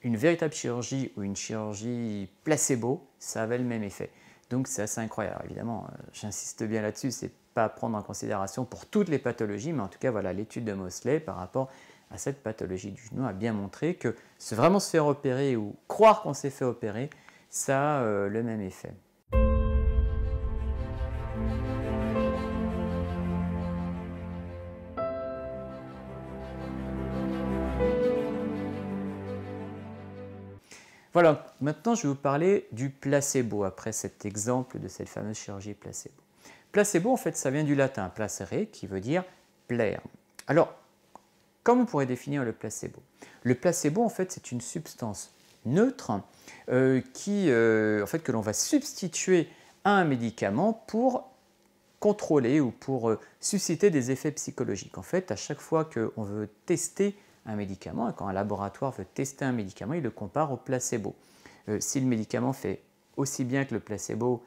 une véritable chirurgie ou une chirurgie placebo, ça avait le même effet. Donc, c'est assez incroyable. Évidemment, j'insiste bien là-dessus, c'est pas à prendre en considération pour toutes les pathologies, mais en tout cas, voilà, l'étude de Mosley par rapport à cette pathologie du genou a bien montré que vraiment se faire opérer ou croire qu'on s'est fait opérer, ça a le même effet. Voilà, maintenant je vais vous parler du placebo, après cet exemple de cette fameuse chirurgie placebo. Placebo, en fait, ça vient du latin placere, qui veut dire plaire. Alors, comment on pourrait définir le placebo? Le placebo, en fait, c'est une substance neutre en fait, que l'on va substituer à un médicament pour contrôler ou pour susciter des effets psychologiques. En fait, à chaque fois qu'on veut tester un médicament, et quand un laboratoire veut tester un médicament, il le compare au placebo. Si le médicament fait aussi bien que le placebo,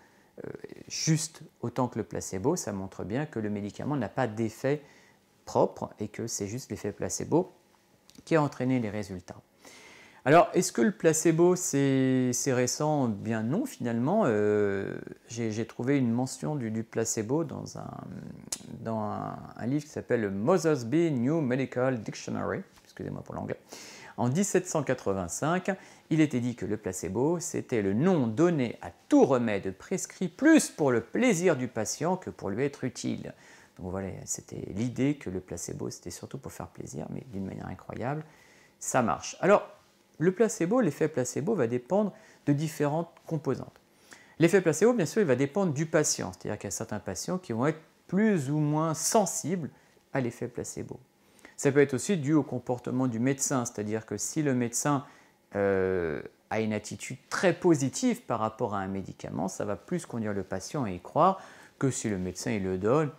juste autant que le placebo, ça montre bien que le médicament n'a pas d'effet propre et que c'est juste l'effet placebo qui a entraîné les résultats. Alors, est-ce que le placebo, c'est récent? Bien non, finalement. J'ai trouvé une mention du placebo dans un livre qui s'appelle Mothersby New Medical Dictionary, excusez-moi pour l'anglais. En 1785, il était dit que le placebo, c'était le nom donné à tout remède prescrit plus pour le plaisir du patient que pour lui être utile. Donc voilà, c'était l'idée que le placebo, c'était surtout pour faire plaisir, mais d'une manière incroyable, ça marche. Alors, le placebo, l'effet placebo va dépendre de différentes composantes. L'effet placebo, bien sûr, il va dépendre du patient, c'est-à-dire qu'il y a certains patients qui vont être plus ou moins sensibles à l'effet placebo. Ça peut être aussi dû au comportement du médecin, c'est-à-dire que si le médecin a une attitude très positive par rapport à un médicament, ça va plus conduire le patient à y croire que si le médecin il le donne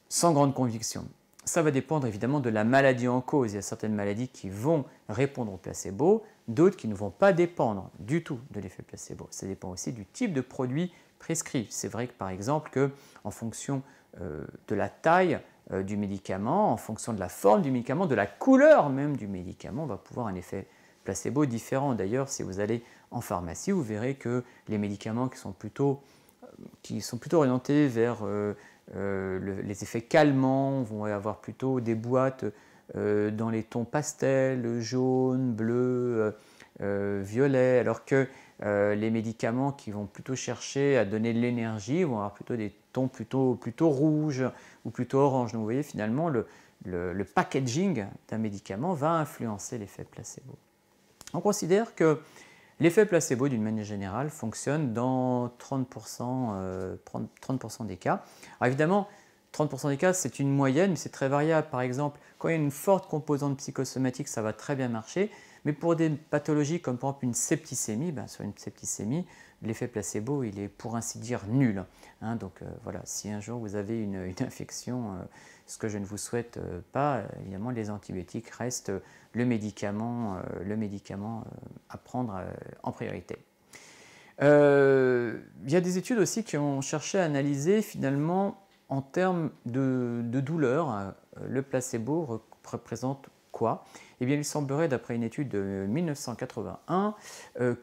sans grande conviction. Ça va dépendre évidemment de la maladie en cause. Il y a certaines maladies qui vont répondre au placebo, d'autres qui ne vont pas dépendre du tout de l'effet placebo. Ça dépend aussi du type de produit prescrit. C'est vrai que par exemple, en fonction de la taille du médicament, en fonction de la forme du médicament, de la couleur même du médicament, on va pouvoir un effet placebo différent. D'ailleurs, si vous allez en pharmacie, vous verrez que les médicaments qui sont plutôt orientés vers les effets calmants vont avoir plutôt des boîtes dans les tons pastels, jaune, bleu, violet, alors que les médicaments qui vont plutôt chercher à donner de l'énergie vont avoir plutôt des tons plutôt rouges ou plutôt orange. Donc vous voyez finalement le packaging d'un médicament va influencer l'effet placebo. On considère que l'effet placebo, d'une manière générale, fonctionne dans 30% des cas. Alors évidemment, 30% des cas, c'est une moyenne, mais c'est très variable. Par exemple, quand il y a une forte composante psychosomatique, ça va très bien marcher. Mais pour des pathologies comme par exemple une septicémie, sur une septicémie, l'effet placebo, il est pour ainsi dire nul. Donc voilà, si un jour vous avez une infection, ce que je ne vous souhaite pas, évidemment, les antibiotiques restent le médicament à prendre en priorité. Il y a des études aussi qui ont cherché à analyser finalement en termes de douleur, le placebo représente quoi? Eh bien, il semblerait, d'après une étude de 1981,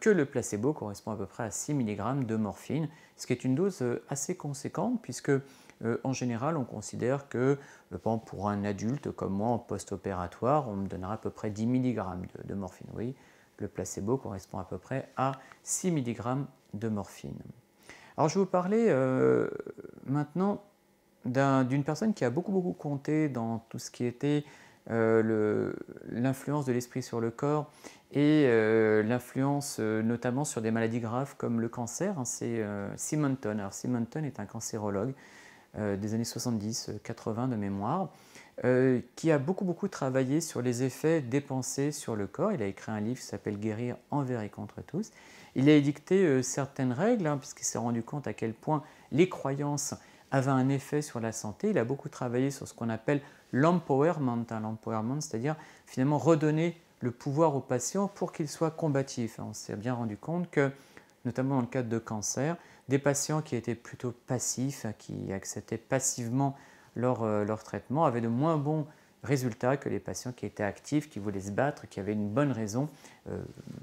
que le placebo correspond à peu près à 6 mg de morphine, ce qui est une dose assez conséquente, puisque en général, on considère que pour un adulte comme moi en post-opératoire, on me donnera à peu près 10 mg de morphine. Oui, le placebo correspond à peu près à 6 mg de morphine. Alors, je vais vous parler maintenant d'une personne qui a beaucoup compté dans tout ce qui était l'influence de l'esprit sur le corps et l'influence notamment sur des maladies graves comme le cancer, c'est Simonton. Alors Simonton est un cancérologue des années 70-80 de mémoire, qui a beaucoup travaillé sur les effets des pensées sur le corps. Il a écrit un livre qui s'appelle Guérir envers et contre tous. Il a édicté certaines règles, puisqu'il s'est rendu compte à quel point les croyances avaient un effet sur la santé. Il a beaucoup travaillé sur ce qu'on appelle l'empowerment, c'est-à-dire finalement redonner le pouvoir au patient pour qu'il soit combatif. On s'est bien rendu compte que, notamment dans le cadre de cancer, des patients qui étaient plutôt passifs, qui acceptaient passivement leur traitement, avaient de moins bons résultats que les patients qui étaient actifs, qui voulaient se battre, qui avaient une bonne raison,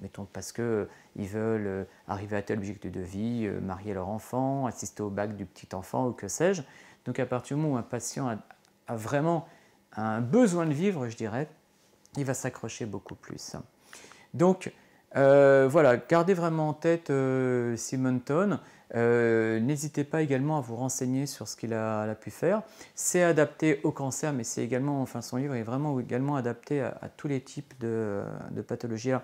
mettons parce qu'ils veulent arriver à tel objectif de vie, marier leur enfant, assister au bac du petit enfant ou que sais-je. Donc à partir du moment où un patient a vraiment un besoin de vivre, je dirais, il va s'accrocher beaucoup plus. Donc voilà, gardez vraiment en tête Simonton. N'hésitez pas également à vous renseigner sur ce qu'il a pu faire. C'est adapté au cancer, mais c'est également, enfin son livre est vraiment également adapté à tous les types de pathologies. Alors,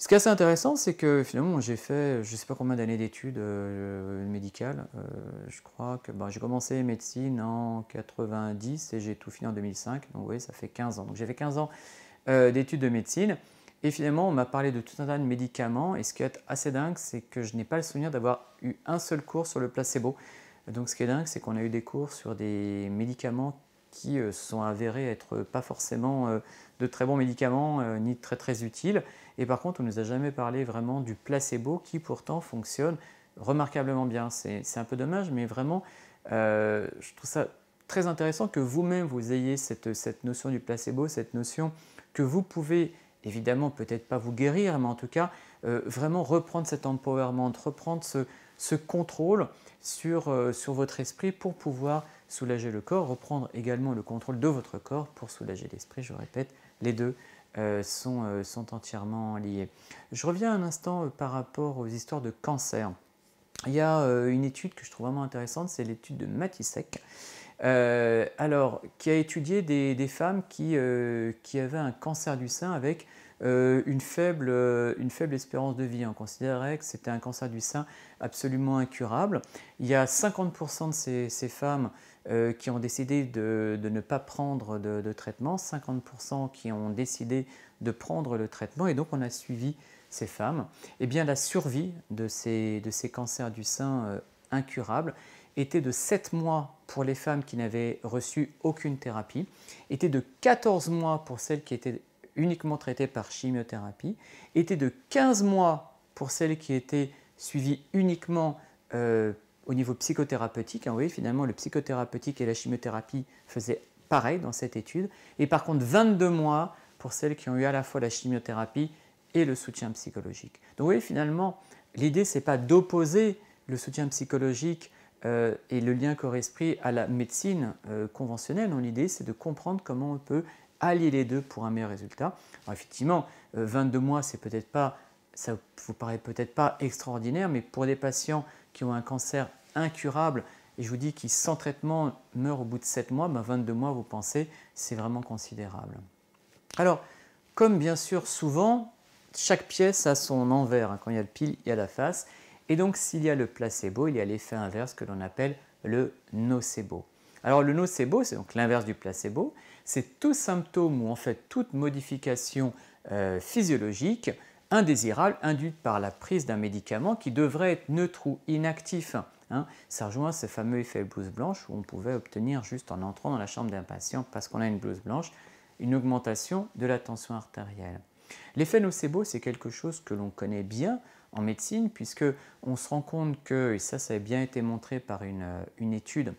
ce qui est assez intéressant, c'est que finalement, j'ai fait je ne sais pas combien d'années d'études médicales. Je crois que j'ai commencé médecine en 90 et j'ai tout fini en 2005. Donc vous voyez, ça fait 15 ans. Donc j'ai fait 15 ans d'études de médecine. Et finalement, on m'a parlé de tout un tas de médicaments. Et ce qui est assez dingue, c'est que je n'ai pas le souvenir d'avoir eu un seul cours sur le placebo. Donc ce qui est dingue, c'est qu'on a eu des cours sur des médicaments qui se sont avérés être pas forcément de très bons médicaments, ni très utiles. Et par contre, on ne nous a jamais parlé vraiment du placebo qui pourtant fonctionne remarquablement bien. C'est un peu dommage, mais vraiment, je trouve ça très intéressant que vous-même vous ayez cette notion du placebo, cette notion que vous pouvez évidemment peut-être pas vous guérir, mais en tout cas vraiment reprendre cet empowerment, reprendre ce contrôle sur votre esprit pour pouvoir soulager le corps, reprendre également le contrôle de votre corps pour soulager l'esprit. Je répète, les deux sont entièrement liés. Je reviens un instant par rapport aux histoires de cancer. Il y a une étude que je trouve vraiment intéressante, c'est l'étude de Matisek, qui a étudié des femmes qui avaient un cancer du sein avec une faible espérance de vie. On considérait que c'était un cancer du sein absolument incurable. Il y a 50% de ces femmes qui ont décidé de ne pas prendre de traitement, 50% qui ont décidé de prendre le traitement, et donc on a suivi ces femmes. Eh bien, la survie de ces cancers du sein incurables était de 7 mois pour les femmes qui n'avaient reçu aucune thérapie, était de 14 mois pour celles qui étaient uniquement traitées par chimiothérapie, était de 15 mois pour celles qui étaient suivies uniquement au niveau psychothérapeutique. Vous voyez, finalement, le psychothérapeutique et la chimiothérapie faisaient pareil dans cette étude. Et par contre, 22 mois pour celles qui ont eu à la fois la chimiothérapie et le soutien psychologique. Donc vous voyez, finalement, l'idée, ce n'est pas d'opposer le soutien psychologique et le lien corps-esprit à la médecine conventionnelle. L'idée, c'est de comprendre comment on peut allier les deux pour un meilleur résultat. Alors effectivement, 22 mois, c'est peut-être pas, ça vous paraît peut-être pas extraordinaire, mais pour des patients qui ont un cancer incurable, et je vous dis qui sans traitement meurent au bout de 7 mois, 22 mois, vous pensez, c'est vraiment considérable. Alors, comme bien sûr souvent, chaque pièce a son envers. Quand il y a le pile, il y a la face. Et donc, s'il y a le placebo, il y a l'effet inverse que l'on appelle le nocebo. Alors, le nocebo, c'est donc l'inverse du placebo. C'est tout symptôme ou en fait toute modification physiologique indésirable induite par la prise d'un médicament qui devrait être neutre ou inactif. Ça rejoint ce fameux effet blouse blanche où on pouvait obtenir juste en entrant dans la chambre d'un patient parce qu'on a une blouse blanche, une augmentation de la tension artérielle. L'effet nocebo, c'est quelque chose que l'on connaît bien en médecine puisque on se rend compte que, et ça a bien été montré par une étude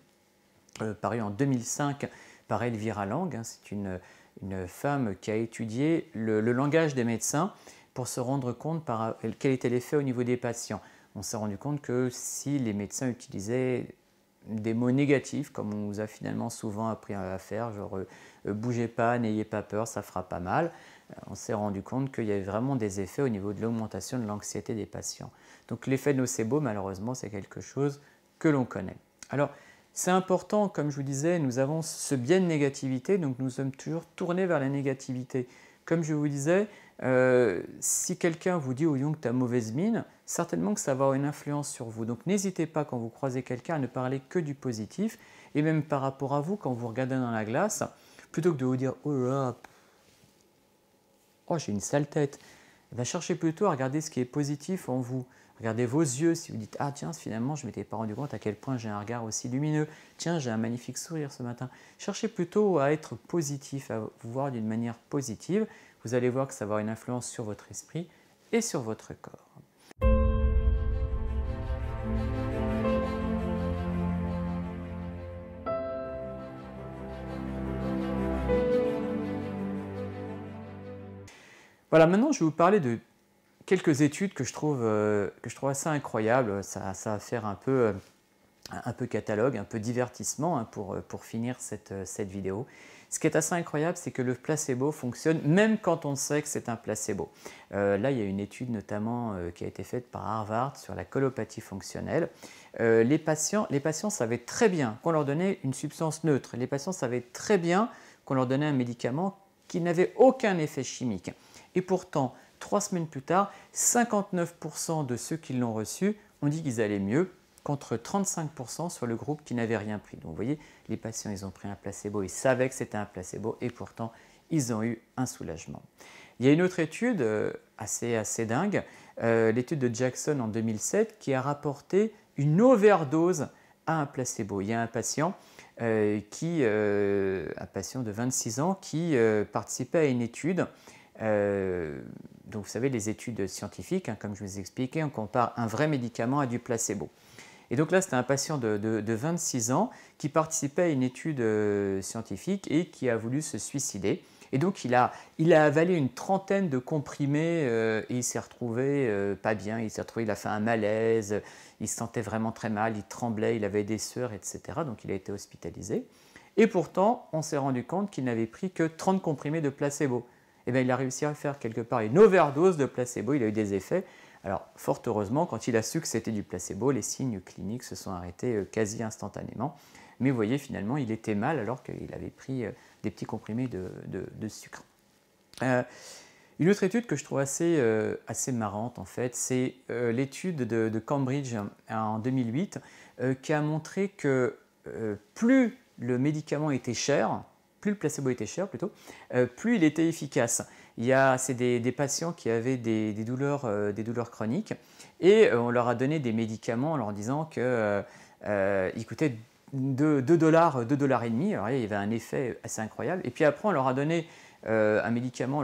parue en 2005 par Elvira Lang, c'est une femme qui a étudié le langage des médecins pour se rendre compte quel était l'effet au niveau des patients. On s'est rendu compte que si les médecins utilisaient des mots négatifs, comme on nous a finalement souvent appris à faire, genre bougez pas, n'ayez pas peur, ça fera pas mal, on s'est rendu compte qu'il y avait vraiment des effets au niveau de l'augmentation de l'anxiété des patients. Donc l'effet nocebo, malheureusement, c'est quelque chose que l'on connaît. Alors, c'est important, comme je vous disais, nous avons ce biais de négativité, donc nous sommes toujours tournés vers la négativité. Comme je vous disais, si quelqu'un vous dit « Ouillon que tu as mauvaise mine », certainement que ça va avoir une influence sur vous. Donc n'hésitez pas quand vous croisez quelqu'un à ne parler que du positif, et même par rapport à vous, quand vous regardez dans la glace, plutôt que de vous dire « Oh là là, oh j'ai une sale tête », cherchez plutôt à regarder ce qui est positif en vous. Regardez vos yeux, si vous dites « Ah tiens, finalement, je ne m'étais pas rendu compte à quel point j'ai un regard aussi lumineux. Tiens, j'ai un magnifique sourire ce matin. » Cherchez plutôt à être positif, à vous voir d'une manière positive. Vous allez voir que ça va avoir une influence sur votre esprit et sur votre corps. Voilà, maintenant je vais vous parler de quelques études que je trouve assez incroyables. Ça va faire un peu catalogue, un peu divertissement pour finir cette vidéo. Ce qui est assez incroyable, c'est que le placebo fonctionne même quand on sait que c'est un placebo. Là, il y a une étude notamment qui a été faite par Harvard sur la colopathie fonctionnelle. Les patients savaient très bien qu'on leur donnait une substance neutre. Les patients savaient très bien qu'on leur donnait un médicament qui n'avait aucun effet chimique. Et pourtant, 3 semaines plus tard, 59% de ceux qui l'ont reçu ont dit qu'ils allaient mieux, contre 35% sur le groupe qui n'avait rien pris. Donc vous voyez, les patients, ils ont pris un placebo, ils savaient que c'était un placebo et pourtant, ils ont eu un soulagement. Il y a une autre étude assez dingue, l'étude de Jackson en 2007, qui a rapporté une overdose à un placebo. Il y a un patient, un patient de 26 ans qui participait à une étude. Donc vous savez, les études scientifiques, comme je vous ai expliqué, on compare un vrai médicament à du placebo. Et donc là, c'était un patient de 26 ans qui participait à une étude scientifique et qui a voulu se suicider. Et donc il a avalé une trentaine de comprimés et il s'est retrouvé pas bien, il a fait un malaise, il se sentait vraiment très mal, il tremblait, il avait des sueurs, etc. Donc il a été hospitalisé. Et pourtant, on s'est rendu compte qu'il n'avait pris que 30 comprimés de placebo. Et bien il a réussi à faire quelque part une overdose de placebo, il a eu des effets. Alors fort heureusement, quand il a su que c'était du placebo, les signes cliniques se sont arrêtés quasi instantanément. Mais vous voyez, finalement, il était mal alors qu'il avait pris des petits comprimés de sucre. Une autre étude que je trouve assez marrante, en fait, c'est l'étude de Cambridge en 2008 qui a montré que plus le médicament était cher, plus le placebo était cher plutôt, plus il était efficace. C'est des patients qui avaient des douleurs chroniques et on leur a donné des médicaments en leur disant qu'ils coûtaient 2 dollars, 2 dollars et demi. Alors, il y avait un effet assez incroyable. Et puis après, on leur a donné un médicament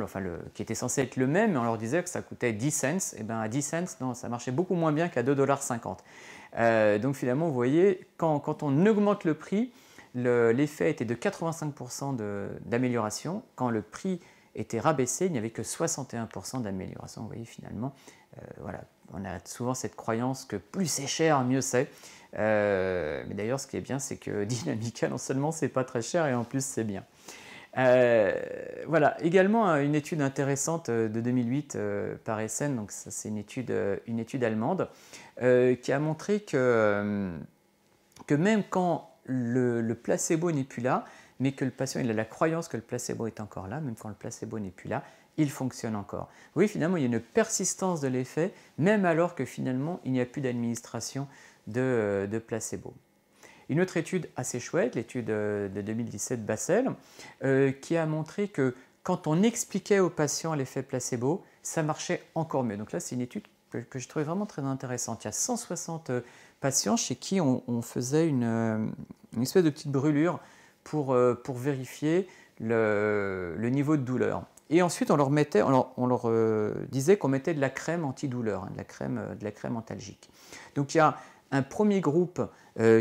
qui était censé être le même, mais on leur disait que ça coûtait 10 cents. Et bien à 10 cents, non, ça marchait beaucoup moins bien qu'à 2,50 $. Donc finalement, vous voyez, quand on augmente le prix, l'effet était de 85% d'amélioration. Quand le prix était rabaissé, il n'y avait que 61% d'amélioration. Vous voyez, finalement, voilà, on a souvent cette croyance que plus c'est cher, mieux c'est. Mais d'ailleurs, ce qui est bien, c'est que Dynamica, non seulement c'est pas très cher, et en plus c'est bien. Voilà, également une étude intéressante de 2008 par Essen, donc ça c'est une étude allemande, qui a montré que même quand le placebo n'est plus là, mais que le patient il a la croyance que le placebo est encore là, même quand le placebo n'est plus là, il fonctionne encore. Oui, finalement, il y a une persistance de l'effet, même alors que finalement, il n'y a plus d'administration de placebo. Une autre étude assez chouette, l'étude de 2017 Bassel, qui a montré que quand on expliquait aux patients l'effet placebo, ça marchait encore mieux. Donc là, c'est une étude que je trouvais vraiment très intéressante. Il y a 160 patients chez qui on faisait une espèce de petite brûlure pour vérifier le niveau de douleur. Et ensuite, on leur disait qu'on mettait de la crème antidouleur, de la crème antalgique. Donc il y a un premier groupe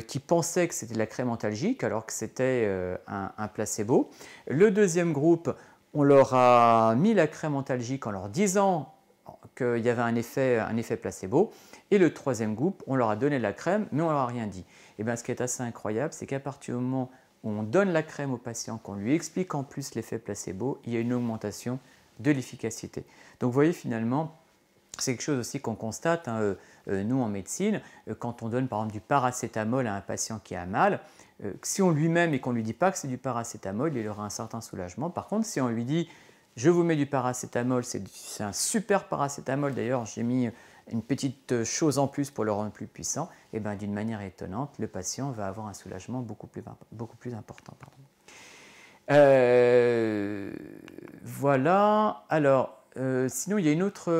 qui pensait que c'était de la crème antalgique alors que c'était un placebo. Le deuxième groupe, on leur a mis la crème antalgique en leur disant qu'il y avait un effet placebo. Et le troisième groupe, on leur a donné la crème, mais on ne leur a rien dit. Et bien, ce qui est assez incroyable, c'est qu'à partir du moment où on donne la crème au patient, qu'on lui explique en plus l'effet placebo, il y a une augmentation de l'efficacité. Donc vous voyez, finalement, c'est quelque chose aussi qu'on constate, hein, nous en médecine, quand on donne par exemple du paracétamol à un patient qui a mal, si on lui-même et qu'on ne lui dit pas que c'est du paracétamol, il aura un certain soulagement. Par contre, si on lui dit « je vous mets du paracétamol, c'est un super paracétamol, d'ailleurs j'ai mis une petite chose en plus pour le rendre plus puissant », et bien d'une manière étonnante, le patient va avoir un soulagement beaucoup plus important. Voilà, alors... sinon, il y a une autre...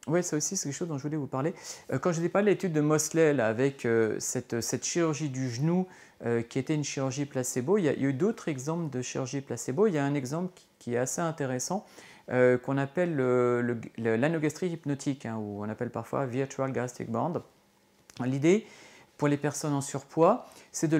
ouais, ça aussi, c'est quelque chose dont je voulais vous parler. Quand je vous ai parlé de l'étude de Mosley, là, avec cette chirurgie du genou qui était une chirurgie placebo, il y a eu d'autres exemples de chirurgie placebo. Il y a un exemple qui est assez intéressant, qu'on appelle l'anogastrie hypnotique, hein, ou on appelle parfois virtual gastric band. L'idée, pour les personnes en surpoids, c'est de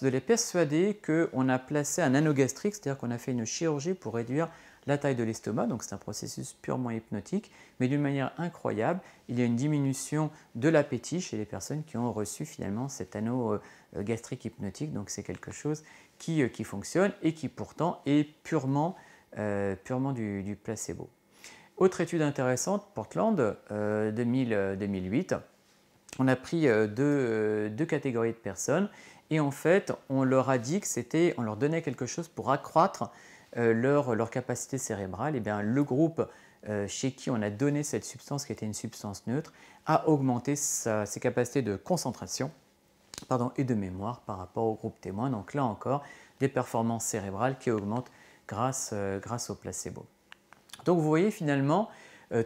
les persuader qu'on a placé un anogastrique, c'est-à-dire qu'on a fait une chirurgie pour réduire la taille de l'estomac, donc c'est un processus purement hypnotique, mais d'une manière incroyable, il y a une diminution de l'appétit chez les personnes qui ont reçu finalement cet anneau gastrique hypnotique, donc c'est quelque chose qui fonctionne et qui pourtant est purement du placebo. Autre étude intéressante, Portland, 2008, on a pris deux catégories de personnes et en fait on leur a dit on leur donnait quelque chose pour accroître leur capacité cérébrale. Et bien, le groupe chez qui on a donné cette substance, qui était une substance neutre, a augmenté ses capacités de concentration et de mémoire par rapport au groupe témoin. Donc là encore, des performances cérébrales qui augmentent grâce au placebo. Donc vous voyez finalement,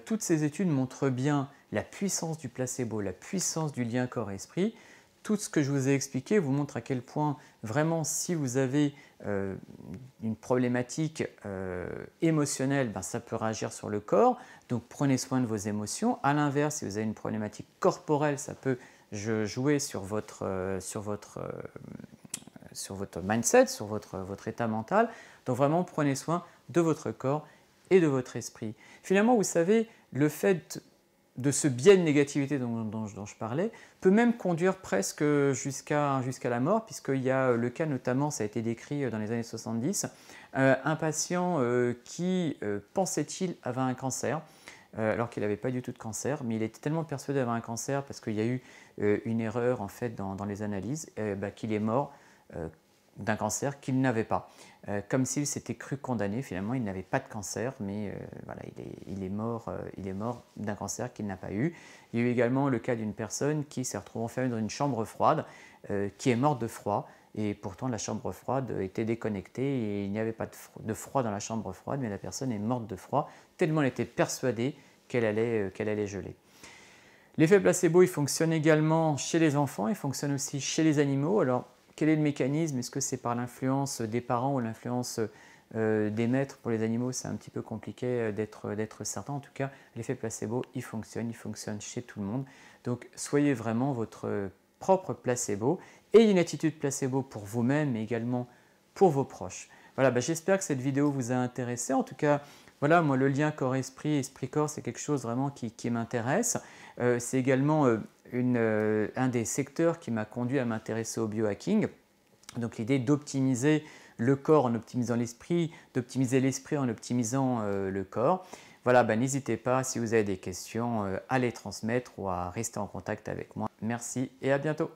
toutes ces études montrent bien la puissance du placebo, la puissance du lien corps-esprit. Tout ce que je vous ai expliqué vous montre à quel point vraiment si vous avez une problématique émotionnelle, ça peut réagir sur le corps, donc prenez soin de vos émotions. A l'inverse, si vous avez une problématique corporelle, ça peut jouer sur votre votre mindset, sur votre état mental. Donc vraiment, prenez soin de votre corps et de votre esprit. Finalement, vous savez, le fait de ce biais de négativité dont je parlais peut même conduire presque jusqu'à la mort, puisqu'il y a le cas notamment, ça a été décrit dans les années 70, un patient qui, pensait-il, avait un cancer, alors qu'il n'avait pas du tout de cancer, mais il était tellement persuadé d'avoir un cancer parce qu'il y a eu une erreur en fait dans les analyses, qu'il est mort d'un cancer qu'il n'avait pas. Comme s'il s'était cru condamné, finalement il n'avait pas de cancer, mais voilà, il est mort d'un cancer qu'il n'a pas eu. Il y a eu également le cas d'une personne qui s'est retrouvée enfermée dans une chambre froide, qui est morte de froid, et pourtant la chambre froide était déconnectée et il n'y avait pas de froid dans la chambre froide, mais la personne est morte de froid, tellement elle était persuadée qu'elle allait geler. L'effet placebo, il fonctionne également chez les enfants, il fonctionne aussi chez les animaux. Alors, quel est le mécanisme? Est-ce que c'est par l'influence des parents ou l'influence des maîtres? Pour les animaux, c'est un petit peu compliqué d'être certain. En tout cas, l'effet placebo, il fonctionne chez tout le monde. Donc, soyez vraiment votre propre placebo. Ayez une attitude placebo pour vous-même, mais également pour vos proches. Voilà, j'espère que cette vidéo vous a intéressé. En tout cas, voilà, moi, le lien corps-esprit, esprit-corps, c'est quelque chose vraiment qui m'intéresse. C'est également un des secteurs qui m'a conduit à m'intéresser au biohacking. Donc l'idée d'optimiser le corps en optimisant l'esprit, d'optimiser l'esprit en optimisant le corps. Voilà, n'hésitez pas, si vous avez des questions, à les transmettre ou à rester en contact avec moi. Merci et à bientôt.